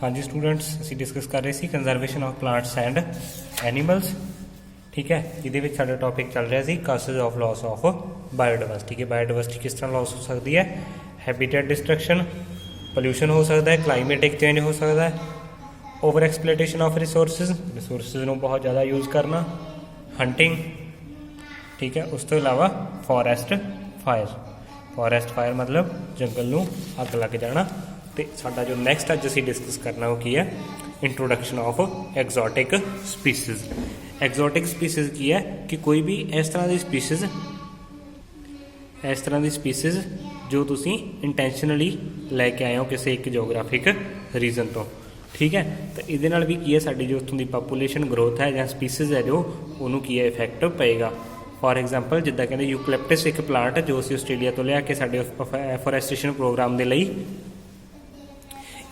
हाँ जी स्टूडेंट्स, ਅਸੀਂ डिस्कस कर रहे थे conservation of plants and animals. ठीक है, ये साडा टॉपिक चल रहा सी कासेज ऑफ लॉस ऑफ बायोडाइवर्सिटी कि बायोडाइवर्सिटी किस तरह लॉस हो सकती है। हैबिटेट डिस्ट्रक्शन, पोल्यूशन हो सकता है, क्लाइमेटिक चेंज हो सकता है, ओवर एक्सप्लोइटेशन ऑफ रिसोर्सिज नूं बहुत ज़्यादा यूज़ करना, हंटिंग। ठीक है, उस तो इलावा फॉरेस्ट फायर मतलब जंगल नूं अग लग जाना। तो साडा जो नैक्सट अज असीं डिस्कस करना वो की है, introduction of exotic species. Exotic species की है कि कोई भी इस तरह की स्पीसीज़ जो तुसीं इंटेंशनली लैके आए हो किसी एक जियोग्राफिक रीजन तो। ठीक है, तो ये नाल भी की है साडी जो उत्थों की पापूलेशन ग्रोथ है या स्पीसीज़ है जो उन्होंने की है इफैक्ट पेगा। फॉर एग्जाम्पल जिद्दां कहते यूकलिप्टस एक प्लांट जो असीं आस्ट्रेलिया तो लिया के साडे फॉरेस्टेशन प्रोग्राम के लिए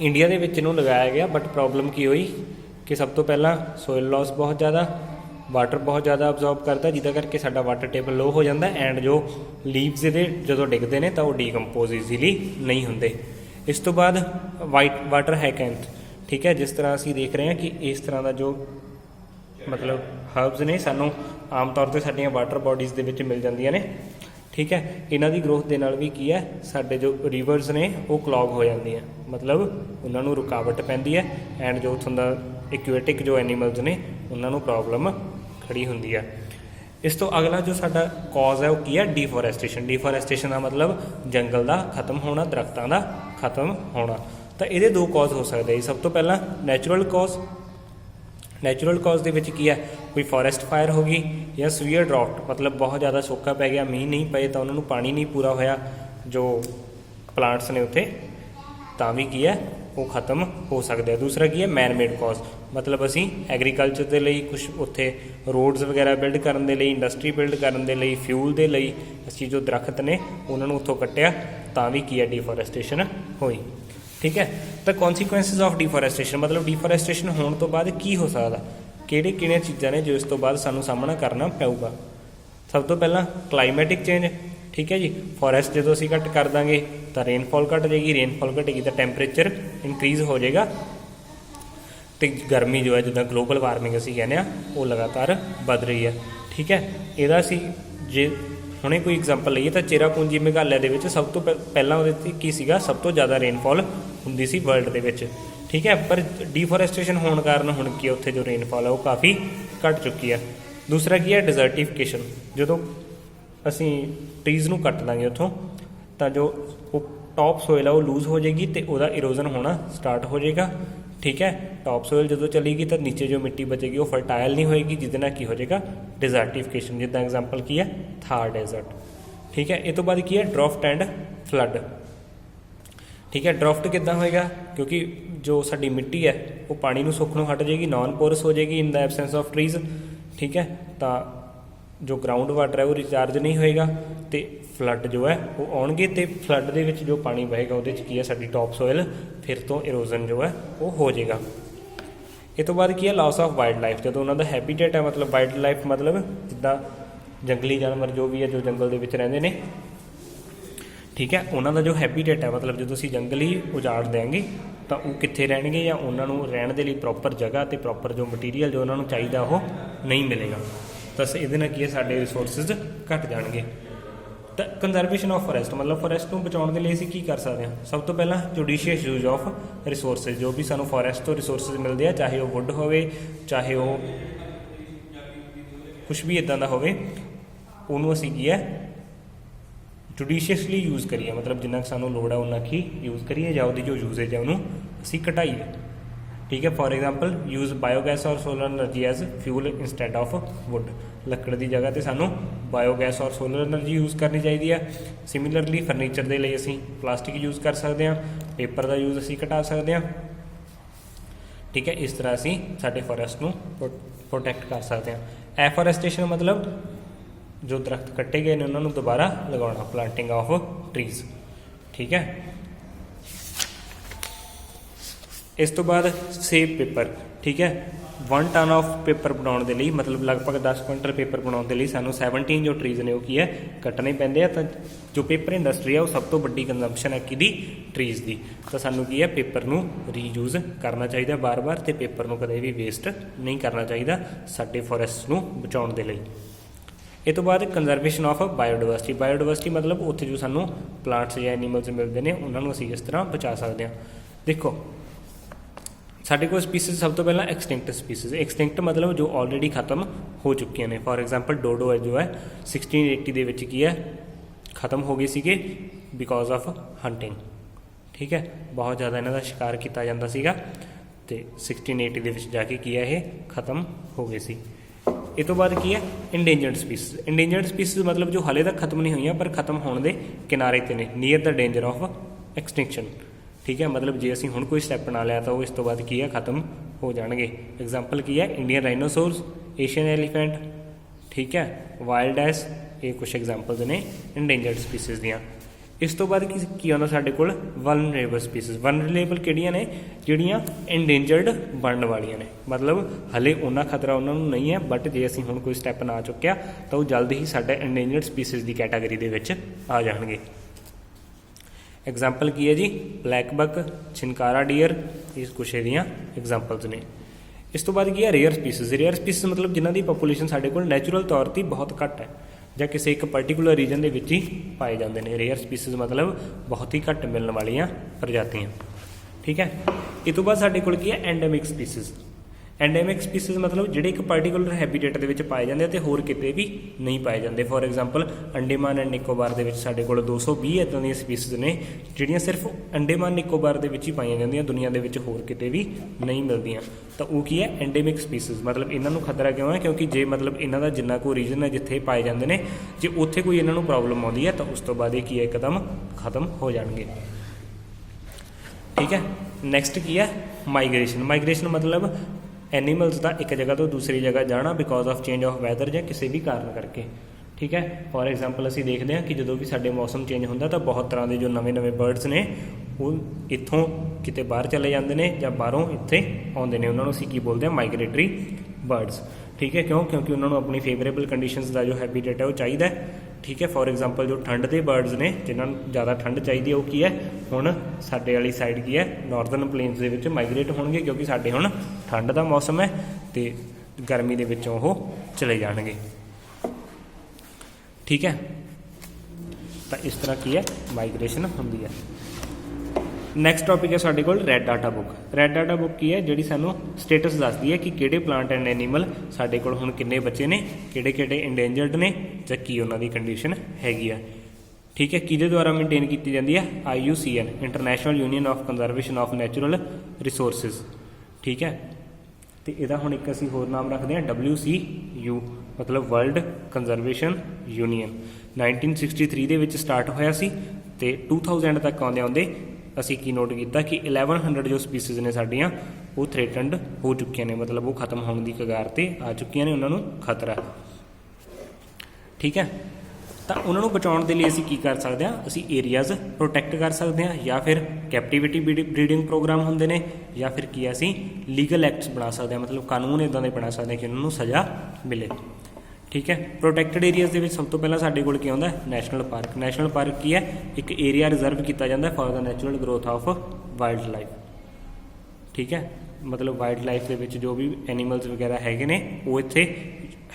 इंडिया के विच इहनूं लगाया गया। बट प्रॉब्लम की हुई कि सब तो पहला सोयल लॉस बहुत ज़्यादा, वाटर बहुत ज़्यादा अब्जॉर्ब करता जिदा करके साडा वाटर टेबल लो हो जाता एंड जो लीव्स ये जो डिगते हैं तो वो डीकंपोज ईजीली नहीं होंगे। इस तो बाद वाटर हैकेंथ। ठीक है, जिस तरह असीं देख रहे हैं कि इस तरह का जो मतलब हर्ब्स ने सानू आम तौर पर साडियां वाटर बॉडीज़ दे विच मिल जांदियां ने। ठीक है, इन्हां दी ग्रोथ दे नाल भी की है साडे जो रिवर्स ने वो क्लॉग हो जाती हैं, मतलब उन्होंने रुकावट पैंदी है एंड जो उत्थों दा एक्वेटिक जो एनीमल्स ने उन्होंने प्रॉब्लम खड़ी होंदी है। इस तो अगला जो साडा कॉज है वो की है डिफोरेस्टेशन का मतलब जंगल का खत्म होना, दरख्तों का खत्म होना। तो ये दो कॉज हो सकते हैं। सब तो पहला नैचुरल कॉज के की है कोई फॉरेस्ट फायर होगी या सीवियर ड्राफ्ट मतलब बहुत ज़्यादा सोका पै गया, मीह नहीं पे तो उन्होंने पानी नहीं पूरा होया जो प्लांट्स ने उत्थे तां भी की है वो खत्म हो सकते हैं। दूसरा की है मैन मेड कॉज मतलब असी एग्रीकल्चर के लिए कुछ उत्थे रोड्स वगैरह बिल्ड करने के लिए, इंडस्ट्री बिल्ड करने के लिए, फ्यूल के लिए असी जो दरख्त ने उन्होंने उत्थों कट्टिया तां भी की है डिफोरेस्टेशन हुई। ठीक है, तो कॉन्सीक्वेंसिस ऑफ डिफोरेस्टेशन मतलब डिफोरेस्टेशन होने तो बाद की हो सकता, किहड़ियां चीज़ां ने जो इस तो बाद सानू सामना करना पेगा। सब तो पहला क्लाइमेटिक चेंज। ठीक है जी, फॉरेस्ट जो असीं घट कर देंगे तो रेनफॉल घट जाएगी, रेनफॉल घटेगी तो टैंपरेचर इंक्रीज़ हो जाएगा तो गर्मी जो है जिदा ग्लोबल वार्मिंग असीं कहने वो लगातार बढ़ रही है। ठीक है, इहदा असीं जे हुणे कोई एग्जाम्पल लईए तो चेरापूंजी मेघालय दे विच सब तो पहला उहदे की सीगा सब तो ज़्यादा रेनफॉल हुंदी सी वर्ल्ड दे विच। ठीक है, पर डिफोरेस्टेशन होने कारण हुण की उत्थे जो रेनफॉल है वो काफ़ी घट चुकी है। दूसरा की है डिजर्टिफिकेशन, जो असीं ट्रीज़ नूं कट देंगे उत्थों तो जो टॉप सोयल है वो लूज हो जाएगी तो वह इरोजन होना स्टार्ट हो जाएगा। ठीक है, टॉप सोयल जो चलेगी तो नीचे जो मिट्टी बचेगी वो फर्टाइल नहीं होएगी जिसदे नाल की हो जाएगा डिजर्टिफिकेशन, जिद्दां एग्जाम्पल की है थार डेजर्ट। ठीक है, इस तो बाद की है ड्राफ्ट एंड फ्लड। ठीक है, ड्राफ्ट किद्दां होएगा क्योंकि जो साडी मिट्टी है वो पानी नूं सोखणों हट जाएगी, नॉन पोरस हो जाएगी in the absence of trees. ठीक है, तो जो ग्राउंड वाटर है वो रिचार्ज नहीं होएगा तो फ्लड जो है वो आउणगे तो फ्लड के जो पानी बहेगा वो की है साडी टॉप सोयल फिर तो इरोजन जो है वो हो जाएगा। इस तो बाद की है लॉस ऑफ वाइल्ड लाइफ, जो उन्होंने हैबिटेट है मतलब वाइल्ड लाइफ मतलब जिद्दां जंगली जानवर जो भी है जो जंगल के रहिंदे ने। ठीक है, उन्होंने जो हैबिटेट है मतलब जो असीं जंगल ही उजाड़ देंगे तो वो कित्थे रहणगे या उन्होंने रहण दे लई प्रॉपर जगह तो प्रॉपर जो मटीरीयल जो उन्होंने चाहिए वो नहीं मिलेगा। तो ये की है साडे रिसोर्सिज घट जाएंगे। तो कंजरवेशन ऑफ फॉरेस्ट मतलब फॉरेस्ट को बचाने के लिए असीं की कर सकते हैं। सब तो पहला जुडिशियस यूज ऑफ रिसोर्सिज, जो भी सानू फॉरेस्ट तो रिसोर्सिज मिलते हैं चाहे वह वुड होवे चाहे वो कुछ भी इदां दा होवे उन्होंने असीं की है जुडिशियसली यूज़ करिए मतलब जिन्ना सानू लोड़ है उन्ना ही यूज़ करिए या उसकी जो यूजेज है उन्होंने असीं घटाइए। ठीक है, फॉर एग्जाम्पल यूज़ बायोगैस और solar energy as fuel instead of wood, लकड़ की जगह पर सानू बायोगैस और सोलर एनर्जी यूज़ करनी चाहिए है। सिमिलरली फर्नीचर के लिए असीं प्लास्टिक यूज़ कर सकते हैं, पेपर का यूज़ असीं घटा सकते हैं। ठीक है, इस तरह असीं साडे फॉरेस्ट नूं प्रोटैक्ट कर सकते हैं। एफोरेस्टेशन मतलब जो दरख्त कट्टे गए ने उन्होंने दोबारा लगाना, प्लांटिंग ऑफ ट्रीज़। ठीक है, इस तो बाद सेब पेपर, ठीक है। 1 टन ऑफ पेपर बनाने के लिए मतलब लगभग 10 कुंटल पेपर बनाने के लिए सानू 17 जो ट्रीज़ ने वो की है कट्टने पैंदे आ। तो जो पेपर इंडस्ट्री है वो सब तो वड्डी कंजम्पशन है कि ट्रीज़ की, तो सानू की है पेपर नू रीयूज़ करना चाहिए बार बार, तो पेपर नू कदे भी वेस्ट नहीं करना चाहिए साडे फॉरेस्ट नू बचाउण दे लई। इस तो बाद कंजरवेशन ऑफ बायोडाइवर्सिटी। बायोडाइवर्सिटी मतलब उत्थे जो सानू प्लांट्स या एनीमल्स मिलते हैं उन्होंने असीं इस तरह बचा सकते हैं। देखो साढ़े को स्पीसीज सब तो पहला एक्सटिंक्ट स्पीसीज। एक्सटिंक्ट मतलब जो ऑलरेडी खत्म हो चुकी ने। फॉर एग्जाम्पल डोडो है जो है 1680 के विच की है खत्म हो गए सी बिकॉज ऑफ हंटिंग, ठीक है। बहुत ज़्यादा इन्हों का शिकार किया जाता सीगा तो 1680 के विच जाके की है ये खत्म हो गए सी। इस तो बाद की है इंडेंजर्ड स्पीसीज। इंडेंजर्ड स्पीसीज मतलब जो हाले तक खत्म नहीं हुई पर खत्म होने के किनारे ते ने, near the danger of extinction, ठीक है। मतलब जे असीं हुण कोई स्टैप ना लिया तो वो इस तो बाद की है खत्म हो जाएंगे। एग्जाम्पल की है इंडियन राइनोसोर्स, एशियन एलीफेंट, ठीक है, वाइल्ड एस, ये कुछ एग्जाम्पल्स ने इंडेंजर्ड स्पीसीज दियाँ। इस तो बाद की आउंदा साडे कोल वनरेबल स्पीसीज। वनरेबल किहड़ियां ने, जिहड़ियां इंडेंजर्ड बनने वालियां ने, मतलब हले उन्ना खतरा उन्होंने नहीं है बट जे असीं हुण कोई स्टैप ना चुक्या तो वो जल्द ही साडे इंडेंजर्ड स्पीसीज की कैटागरी दे विच आ जाणगे। एग्जाम्पल की है जी ब्लैक बक, छिनकारा डियर, ये कुछ एदियां एग्जाम्पल्स ने। इस तो बाद की है रेयर स्पीसीज। रेयर स्पीसीज मतलब जिन्हों की पॉपूलेशन साडे कोल नैचुरल तौर पर बहुत घट है ਜਾਂ ਕਿਸੇ ਇੱਕ पर्टिकुलर रीजन ਦੇ ਵਿੱਚ ਹੀ ਪਾਏ ਜਾਂਦੇ ਨੇ। ਰੇਅਰ ਸਪੀਸੀਜ਼ ਮਤਲਬ ਬਹੁਤ ਹੀ ਘੱਟ ਮਿਲਣ ਵਾਲੀਆਂ ਪ੍ਰਜਾਤੀਆਂ, ਠੀਕ ਹੈ। ਇਹ ਤੋਂ ਬਾਅਦ ਸਾਡੇ ਕੋਲ ਕੀ ਹੈ ਐਂਡੈਮਿਕ ਸਪੀਸੀਜ਼। ਐਂਡੈਮਿਕ ਸਪੀਸੀਜ਼ मतलब ਜਿਹੜੇ ਇੱਕ ਪਾਰਟੀਕੂਲਰ ਹੈਬੀਟੇਟ ਦੇ ਵਿੱਚ ਪਾਏ ਜਾਂਦੇ ਤੇ ਹੋਰ ਕਿਤੇ ਵੀ ਨਹੀਂ ਪਾਏ ਜਾਂਦੇ। For example Andaman and Nicobar ਦੇ ਵਿੱਚ ਸਾਡੇ ਕੋਲ 220 ਇੱਦਾਂ ਦੀਆਂ ਸਪੀਸੀਜ਼ ਨੇ ਜਿਹੜੀਆਂ ਸਿਰਫ ਅੰਡੇਮਾਨ ਨਿਕੋਬਾਰ ਦੇ ਵਿੱਚ ਹੀ ਪਾਈਆਂ ਜਾਂਦੀਆਂ, ਦੁਨੀਆ ਦੇ ਵਿੱਚ ਹੋਰ ਕਿਤੇ ਵੀ ਨਹੀਂ ਮਿਲਦੀਆਂ। ਤਾਂ ਉਹ ਕੀ ਹੈ ਐਂਡੇਮਿਕ ਸਪੀਸੀਜ਼। मतलब ਇਹਨਾਂ ਨੂੰ ਖਤਰਾ ਕਿਉਂ ਹੈ ਕਿਉਂਕਿ ਜੇ मतलब ਇਹਨਾਂ ਦਾ ਜਿੰਨਾ ਕੋਈ ਰੀਜਨ ਹੈ ਜਿੱਥੇ ਪਾਏ ਜਾਂਦੇ ਨੇ, ਜੇ ਉੱਥੇ ਕੋਈ ਇਹਨਾਂ ਨੂੰ ਪ੍ਰੋਬਲਮ ਆਉਂਦੀ ਹੈ ਤਾਂ ਉਸ ਤੋਂ ਬਾਅਦ ਇਹ ਕੀ ਹੈ ਇੱਕਦਮ ਖਤਮ ਹੋ ਜਾਣਗੇ, ठीक है। नैक्सट की है माइग्रेशन। माइग्रेशन मतलब एनीमल्स का एक जगह तो दूसरी जगह जाना because of change of weather या किसी भी कारण करके, ठीक है। फॉर एग्जाम्पल असीं देखते हैं कि जो भी साडे मौसम चेंज होंदा तो बहुत तरह के जो नवे नवे बर्ड्स ने वो इत्थों किते बाहर चले जाते हैं या बाहरों इत्थे आउंदे ने, उन्होंने असीं की बोलते हैं माइग्रेटरी बर्ड्स, ठीक है। क्यों? क्योंकि उन्होंने अपनी फेवरेबल कंडीशनस का जो हैबीटेट है वो चाहिए, ठीक है। फॉर एग्जाम्पल जो ठंड के बर्ड्स ने जिन्होंने ज़्यादा ठंड चाहिए वो की है हुण साडे वाली साइड की है नॉर्दर्न प्लेन्स के विच माइग्रेट होणगे क्योंकि साडे हुण ठंड का मौसम है तो गर्मी के विचों वो चले जाणगे, ठीक है। तो इस तरह की है माइग्रेशन होंदी है। नैक्सट टॉपिक है साडे कोल red data book. Red data book की है जिहड़ी सानू स्टेटस दसदी है कि किहड़े प्लांट एंड एनीमल साडे कोल हुण किन्ने बचे ने, किहड़े इंडेंजर्ड ने जां की उन्हां दी कंडीशन हैगी है, ठीक है। किहदे द्वारा मेनटेन की जाती है? IUCN, international union of conservation of natural resources, ठीक है। तो इहदा हुण एक असीं होर नाम रखते हैं WCU मतलब world conservation union. 1963 they which start होया सी ते 2000 तक आउंदे आउंदे असी की नोट किया कि 1100 जो स्पीसीज ने साड़ियाँ वो थ्रेटनड हो चुकी ने, मतलब वो खत्म होने की कगार पर आ चुकी ने, उन्होंने खतरा, ठीक है। तो उन्होंने बचाने के लिए असी की कर सकते हैं, असी एरियाज़ प्रोटैक्ट कर सकते हैं या फिर कैप्टिविटी ब्रीडिंग प्रोग्राम होंगे ने या फिर की असी लीगल एक्ट्स बना सकते हैं, मतलब कानून इदां दे बना सकते हैं कि उन्होंने सज़ा मिले, ठीक है। प्रोटैक्टेड एरियाज़ के सब तो पहला साडे कोल की आउंदा नैशनल पार्क। नैशनल पार्क की है एक एरिया रिजर्व किया जाता है for the natural growth of wild life, ठीक है। मतलब वाइल्ड लाइफ के विच जो भी एनीमल्स वगैरह हैगे ने वो इत्थे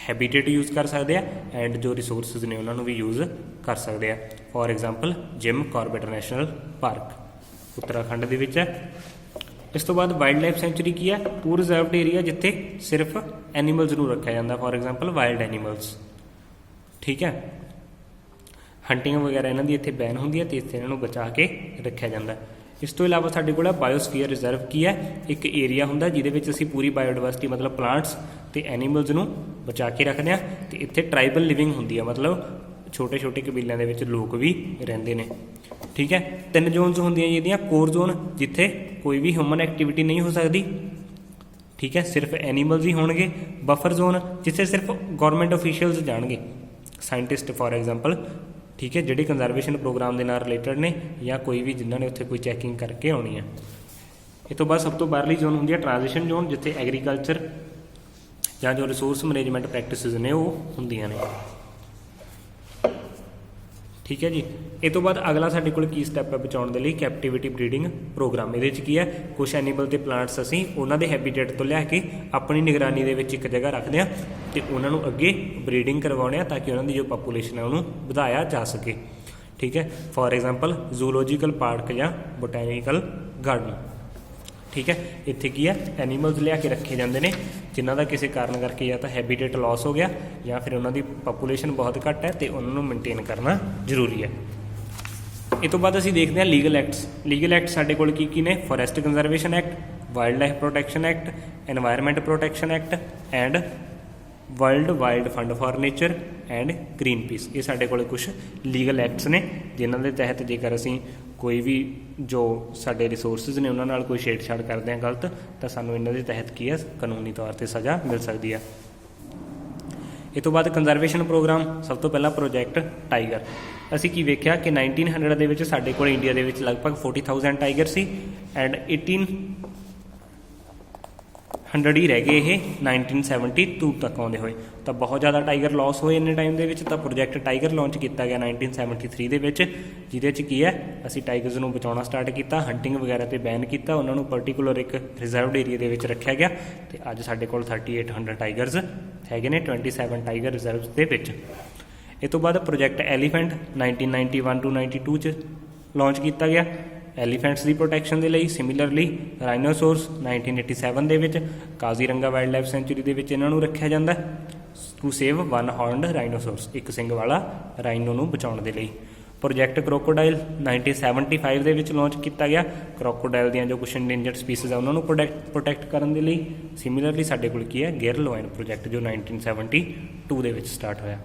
हैबीटेट यूज़ कर सकते हैं एंड जो रिसोर्सिज ने उन्होंने भी यूज़ कर सकते हैं। For example Jim Corbett national park Uttarakhand के विच है। इस तो बाद वाइल्ड लाइफ सेंचुरी की है वो रिजर्वड एरिया जिथे सिर्फ एनीमल्स नूं रखा जाता, फॉर एग्जाम्पल वाइल्ड एनीमल्स, ठीक है। हंटिंग वगैरह इन्हों की इत्थे बैन होंदी है तो इत्थे इन्हों बचा के रखा जाता है। इस तो इलावा साडे कोल बायोस्फीयर रिजर्व की है एक एरिया हुंदा जिहदे विच असीं पूरी बायोडाइवर्सिटी मतलब प्लांट्स ते एनीमल्स नूं बचा के रखते हैं। तो इत्थे ट्राइबल लिविंग हुंदी है, मतलब छोटे छोटे कबीलों के विच लोग भी रहिंदे ने, ठीक है। 3 जोनस होंदियां जिहदियां कोर जोन जिथे कोई भी ह्यूमन एक्टिविटी नहीं हो सकती, ठीक है, सिर्फ एनीमल्स ही होणगे। बफर जोन जिथे सिर्फ गौरमेंट ऑफिशियल्स जाणगे, साइंटिस्ट फॉर एग्जाम्पल, ठीक है, जिहड़े कंजरवेशन प्रोग्राम के नाल रिलेटेड ने या कोई भी जिन्होंने उत्थे कोई चैकिंग करके आनी है। ਇਹ ਤੋਂ ਬਾਅਦ ਸਭ ਤੋਂ ਬਾਹਰਲੀ ਜ਼ੋਨ ਹੁੰਦੀ ਹੈ ਟ੍ਰਾਂਜੀਸ਼ਨ ਜ਼ੋਨ, ਜਿੱਥੇ ਐਗਰੀਕਲਚਰ ਜਾਂ ਜੋ ਰਿਸੋਰਸ ਮੈਨੇਜਮੈਂਟ ਪ੍ਰੈਕਟਿਸਿਸ ਨੇ ਉਹ ਹੁੰਦੀਆਂ ਨੇ। ਠੀਕ ਹੈ ਜੀ। ਇਹ ਤੋਂ ਬਾਅਦ ਅਗਲਾ ਸਾਡੇ ਕੋਲ ਕੀ ਸਟੈਪ ਹੈ ਬਚਾਉਣ ਦੇ ਲਈ, ਕੈਪਟੀਵਿਟੀ ਬਰੀਡਿੰਗ ਪ੍ਰੋਗਰਾਮ। ਇਹਦੇ ਵਿੱਚ ਕੀ ਹੈ, ਕੁਛ ਐਨੀਮਲ ਤੇ ਪਲਾਂਟਸ ਅਸੀਂ ਉਹਨਾਂ ਦੇ ਹੈਬੀਟੇਟ ਤੋਂ ਲਿਆ ਕੇ ਆਪਣੀ ਨਿਗਰਾਨੀ ਦੇ ਵਿੱਚ ਇੱਕ ਜਗ੍ਹਾ ਰੱਖਦੇ ਹਾਂ ਤੇ ਉਹਨਾਂ ਨੂੰ ਅੱਗੇ ਬਰੀਡਿੰਗ ਕਰਵਾਉਂਦੇ ਹਾਂ ਤਾਂ ਕਿ ਉਹਨਾਂ ਦੀ ਜੋ ਪਾਪੂਲੇਸ਼ਨ ਹੈ ਉਹਨੂੰ ਵਧਾਇਆ ਜਾ ਸਕੇ। ਠੀਕ ਹੈ। ਫੋਰ ਐਗਜ਼ਾਮਪਲ ਜ਼ੂਲੋਜੀਕਲ ਪਾਰਕ ਜਾਂ ਬੋਟੈਨੀਕਲ ਗਾਰਡਨ। ਠੀਕ ਹੈ। ਇੱਥੇ ਕੀ ਹੈ, ਐਨੀਮਲਸ ਲਿਆ ਕੇ ਰੱਖੇ ਜਾਂਦੇ ਨੇ ਜਿਨ੍ਹਾਂ ਦਾ ਕਿਸੇ ਕਾਰਨ ਕਰਕੇ ਜਾਂ ਤਾਂ ਹੈਬੀਟੇਟ ਲਾਸ ਹੋ ਗਿਆ ਜਾਂ ਫਿਰ ਉਹਨਾਂ ਦੀ ਪਾਪੂਲੇਸ਼ਨ ਬਹੁਤ ਘੱਟ ਹੈ ਤੇ ਉਹਨਾਂ ਨੂੰ ਮੇਨਟੇਨ ਕਰਨਾ ਜ਼ਰੂਰੀ ਹੈ। ਇਹ ਤੋਂ ਬਾਅਦ ਅਸੀਂ ਦੇਖਦੇ ਹਾਂ ਲੀਗਲ ਐਕਟਸ। ਲੀਗਲ ਐਕਟ ਸਾਡੇ ਕੋਲ ਕੀ ਕੀ ਨੇ, forest conservation act, wildlife protection act, environment protection act and World Wild Fund for Nature and Greenpeace. ਇਹ ਸਾਡੇ ਕੋਲ ਕੁਝ ਲੀਗਲ ਐਕਟਸ ਨੇ ਜਿਨ੍ਹਾਂ ਦੇ ਤਹਿਤ ਜੇਕਰ ਅਸੀਂ ਕੋਈ ਵੀ ਜੋ ਸਾਡੇ ਰਿਸੋਰਸਿਸ ਨੇ ਉਹਨਾਂ ਨਾਲ ਕੋਈ ਛੇੜਛਾੜ ਕਰਦੇ ਹਾਂ ਗਲਤ, ਤਾਂ ਸਾਨੂੰ ਇਹਨਾਂ ਦੇ ਤਹਿਤ ਕੀ ਹੈ, ਕਾਨੂੰਨੀ ਤੌਰ 'ਤੇ ਸਜ਼ਾ ਮਿਲ ਸਕਦੀ ਹੈ। ਇਹ ਤੋਂ ਬਾਅਦ ਕੰਜ਼ਰਵੇਸ਼ਨ ਪ੍ਰੋਗਰਾਮ। ਸਭ ਤੋਂ ਪਹਿਲਾਂ ਪ੍ਰੋਜੈਕਟ ਟਾਈਗਰ। ਅਸੀਂ ਕੀ ਵੇਖਿਆ ਕਿ 1900 ਦੇ ਵਿੱਚ ਸਾਡੇ ਕੋਲ ਇੰਡੀਆ ਦੇ ਵਿੱਚ ਲਗਭਗ 40,000 ਟਾਈਗਰ ਸੀ ਐਂਡ 1800 ਹੀ ਰਹਿ ਗਏ ਇਹ 1972 ਤੱਕ ਆਉਂਦੇ ਹੋਏ। ਤਾਂ ਬਹੁਤ ਜ਼ਿਆਦਾ ਟਾਈਗਰ ਲਾਸ ਹੋਏ ਇੰਨੇ ਟਾਈਮ ਦੇ ਵਿੱਚ। ਤਾਂ ਪ੍ਰੋਜੈਕਟ ਟਾਈਗਰ ਲਾਂਚ ਕੀਤਾ ਗਿਆ 1973 ਦੇ ਵਿੱਚ, ਜਿਹਦੇ 'ਚ ਕੀ ਹੈ, ਅਸੀਂ ਟਾਈਗਰਸ ਨੂੰ ਬਚਾਉਣਾ ਸਟਾਰਟ ਕੀਤਾ, ਹੰਟਿੰਗ ਵਗੈਰਾ 'ਤੇ ਬੈਨ ਕੀਤਾ, ਉਹਨਾਂ ਨੂੰ ਪਰਟੀਕੂਲਰ ਇੱਕ ਰਿਜ਼ਰਵਡ ਏਰੀਆ ਦੇ ਵਿੱਚ ਰੱਖਿਆ ਗਿਆ ਤੇ ਅੱਜ ਸਾਡੇ ਕੋਲ 3800 ਟਾਈਗਰਸ ਹੈਗੇ ਨੇ 27 ਟਾਈਗਰ ਰਿਜ਼ਰਵਸ ਦੇ ਵਿੱਚ। ਇਹ ਤੋਂ ਬਾਅਦ ਪ੍ਰੋਜੈਕਟ ਐਲੀਫੈਂਟ 1991 to 92 'ਚ ਲਾਂਚ ਕੀਤਾ ਗਿਆ ਐਲੀਫੈਂਟਸ ਦੀ ਪ੍ਰੋਟੈਕਸ਼ਨ ਦੇ ਲਈ। ਸਿਮਿਲਰਲੀ ਰਾਈਨੋਸੌਰਸ 1987 ਦੇ ਵਿੱਚ ਕਾਜ਼ੀਰੰਗਾ ਵਾਈਲਡ ਲਾਈਫ ਸੈਂਚੁਰੀ ਦੇ ਵਿੱਚ ਇਹਨਾਂ ਨੂੰ ਰੱਖਿਆ ਜਾਂਦਾ ਟੂ ਸੇਵ ਵਨ ਹੌਰਨਡ ਰਾਈਨੋਸੌਰਸ, ਇੱਕ ਸਿੰਗ ਵਾਲਾ ਰਾਈਨੋ ਨੂੰ ਬਚਾਉਣ ਦੇ ਲਈ। ਪ੍ਰੋਜੈਕਟ ਕ੍ਰੋਕੋਡਾਈਲ 1975 ਦੇ ਵਿੱਚ ਲਾਂਚ ਕੀਤਾ ਗਿਆ, ਕ੍ਰੋਕੋਡਾਈਲ ਦੀਆਂ ਜੋ ਕੁਛ ਇੰਡੇਂਜਰਡ ਸਪੀਸੀਜ਼ ਆ ਉਹਨਾਂ ਨੂੰ ਪ੍ਰੋਟੈਕਟ ਕਰਨ ਦੇ ਲਈ। ਸਿਮਿਲਰਲੀ ਸਾਡੇ ਕੋਲ ਕੀ ਹੈ, ਗਿਰ ਲੋਇਨ ਪ੍ਰੋਜੈਕਟ ਜੋ 1972 ਦੇ ਵਿੱਚ ਸਟਾਰਟ ਹੋਇਆ।